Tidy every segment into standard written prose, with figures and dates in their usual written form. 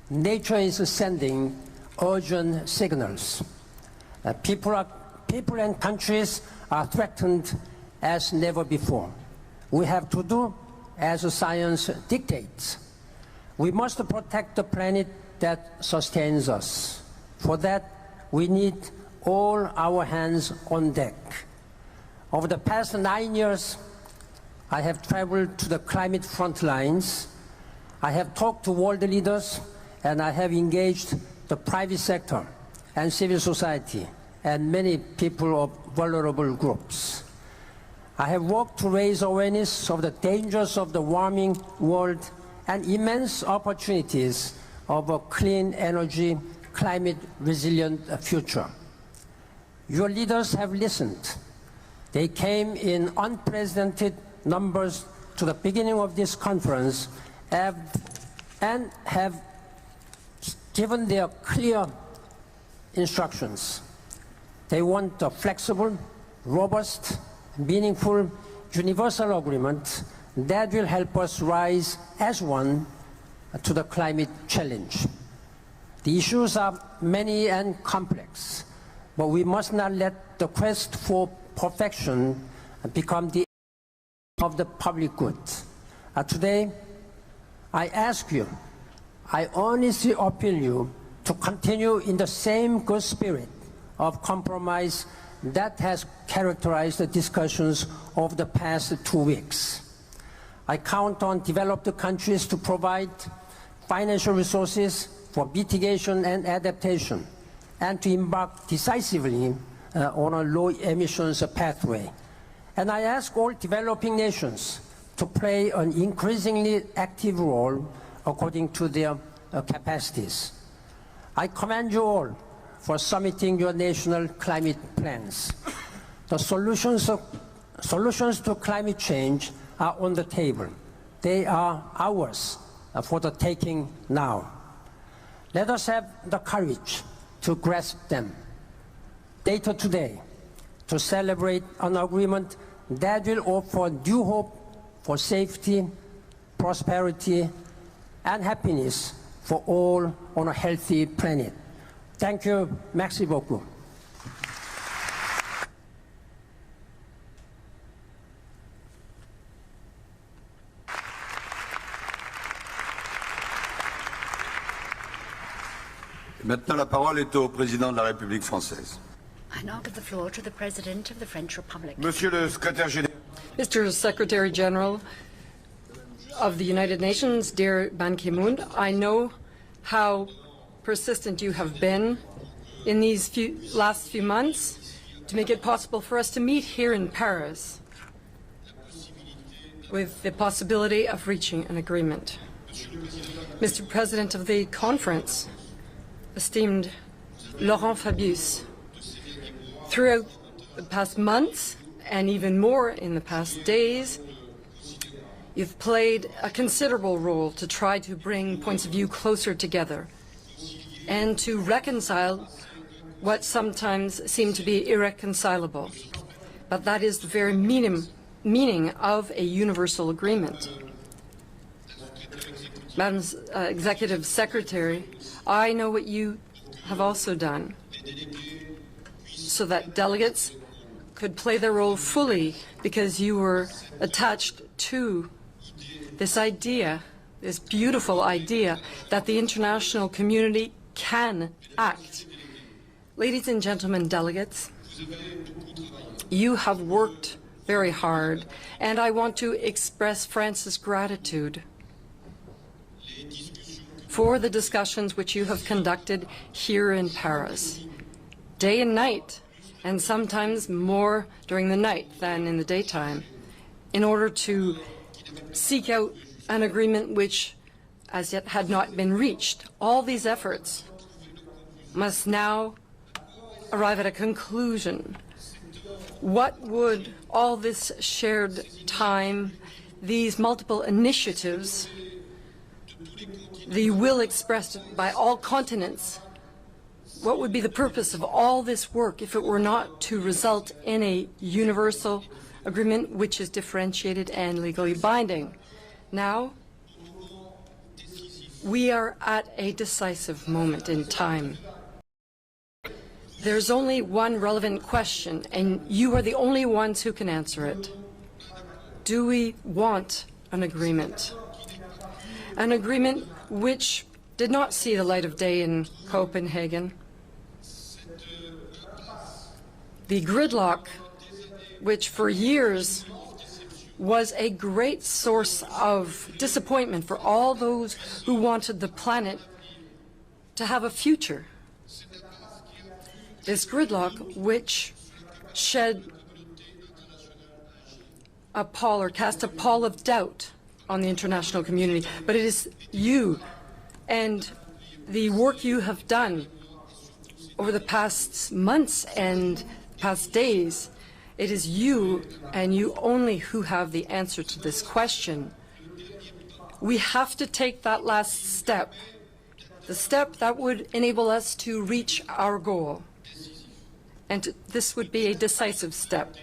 Nature is sending urgent signals. People and countries are threatened as never before. We have to do as science dictates. We must protect the planet that sustains us. For that, we need all our hands on deck. Over the past 9 years, I have traveled to the climate front lines. I have talked to world leaders, and I have engaged the private sector and civil society and many people of vulnerable groups. I have worked to raise awareness of the dangers of the warming world and immense opportunities of a clean energy, climate-resilient future. Your leaders have listened. They came in unprecedented numbers to the beginning of this conference and have given their clear instructions. They want a flexible, robust, meaningful, universal agreement that will help us rise as one to the climate challenge. The issues are many and complex, but we must not let the quest for perfection become the of the public good. Today, I ask you, I honestly appeal you to continue in the same good spirit of compromise that has characterized the discussions of the past 2 weeks. I count on developed countries to provide financial resources for mitigation and adaptation, and to embark decisively on a low emissions pathway. And I ask all developing nations to play an increasingly active role according to their capacities. I commend you all for submitting your national climate plans. The solutions to climate change are on the table. They are ours for the taking now. Let us have the courage to grasp them. Later today, to celebrate an agreement that will offer new hope for safety, prosperity, and happiness for all on a healthy planet. Thank you. Merci beaucoup. Maintenant, la parole est au président de la République française. I now give the floor to the President of the French Republic. Monsieur le Secrétaire Général. Mr. Secretary General of the United Nations, dear Ban Ki-moon, I know how persistent you have been in these last few months to make it possible for us to meet here in Paris with the possibility of reaching an agreement. Mr. President of the conference, esteemed Laurent Fabius, throughout the past months, and even more in the past days, you've played a considerable role to try to bring points of view closer together and to reconcile what sometimes seem to be irreconcilable. But that is the very meaning of a universal agreement. Madam Executive Secretary, I know what you have also done so that delegates could play their role fully, because you were attached to this idea, this beautiful idea, that the international community can act. Ladies and gentlemen delegates, you have worked very hard, and I want to express France's gratitude for the discussions which you have conducted here in Paris, day and night, and sometimes more during the night than in the daytime, in order to seek out an agreement which as yet had not been reached. All these efforts must now arrive at a conclusion. What would all this shared time, these multiple initiatives, the will expressed by all continents, what would be the purpose of all this work if it were not to result in a universal agreement which is differentiated and legally binding? Now, We are at a decisive moment in time. There's only one relevant question, and you are the only ones who can answer it. Do we want an agreement? An agreement which did not see the light of day in Copenhagen. The gridlock, which for years was a great source of disappointment for all those who wanted the planet to have a future. This gridlock, which shed a pall or cast a pall of doubt on the international community. But it is you and the work you have done over the past months and past days. It is you and you only who have the answer to this question. We have to take that last step, the step that would enable us to reach our goal. And this would be a decisive step.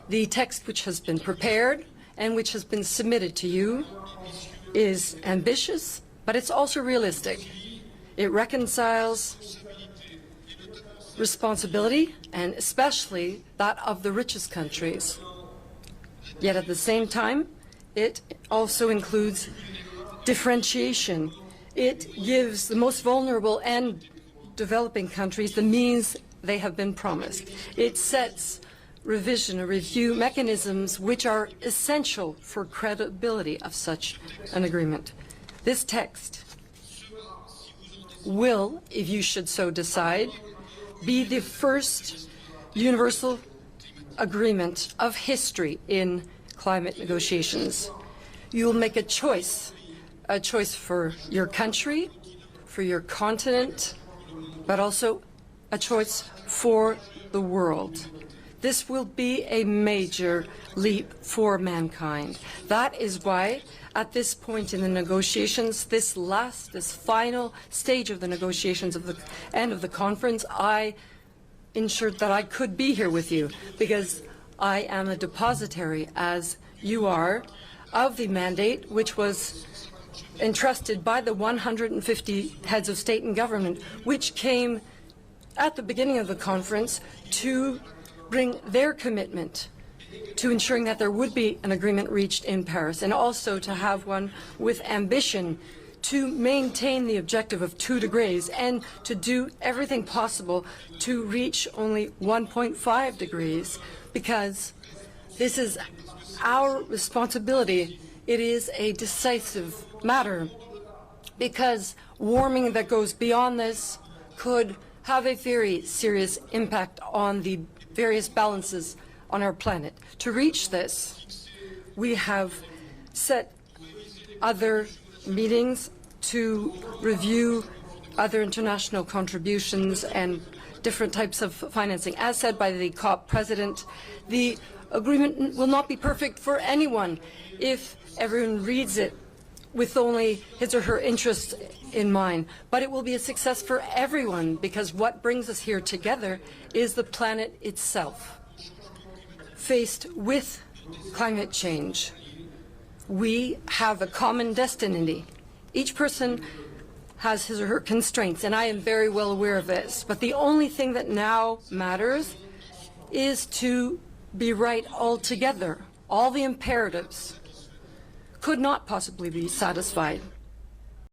The text which has been prepared and which has been submitted to you is ambitious, but it's also realistic. It reconciles responsibility, and especially that of the richest countries. Yet at the same time, it also includes differentiation. It gives the most vulnerable and developing countries the means they have been promised. It sets revision or review mechanisms which are essential for credibility of such an agreement. This text will, if you should so decide, be the first universal agreement of history in climate negotiations. You will make a choice for your country, for your continent, but also a choice for the world. This will be a major leap for mankind. That is why, at this point in the negotiations, this final stage of the negotiations of the end of the conference, I ensured that I could be here with you, because I am a depositary, as you are, of the mandate which was entrusted by the 150 heads of state and government, which came at the beginning of the conference to bring their commitment to ensuring that there would be an agreement reached in Paris, and also to have one with ambition to maintain the objective of 2 degrees and to do everything possible to reach only 1.5 degrees, because this is our responsibility. It is a decisive matter, because warming that goes beyond this could have a very serious impact on the various balances on our planet. To reach this, we have set other meetings to review other international contributions and different types of financing. As said by the COP president, the agreement will not be perfect for anyone if everyone reads it with only his or her interests in mind, but it will be a success for everyone, because what brings us here together is the planet itself. Faced with climate change, we have a common destiny. Each person has his or her constraints, and I am very well aware of this, but the only thing that now matters is to be right all together. All the imperatives could not possibly be satisfied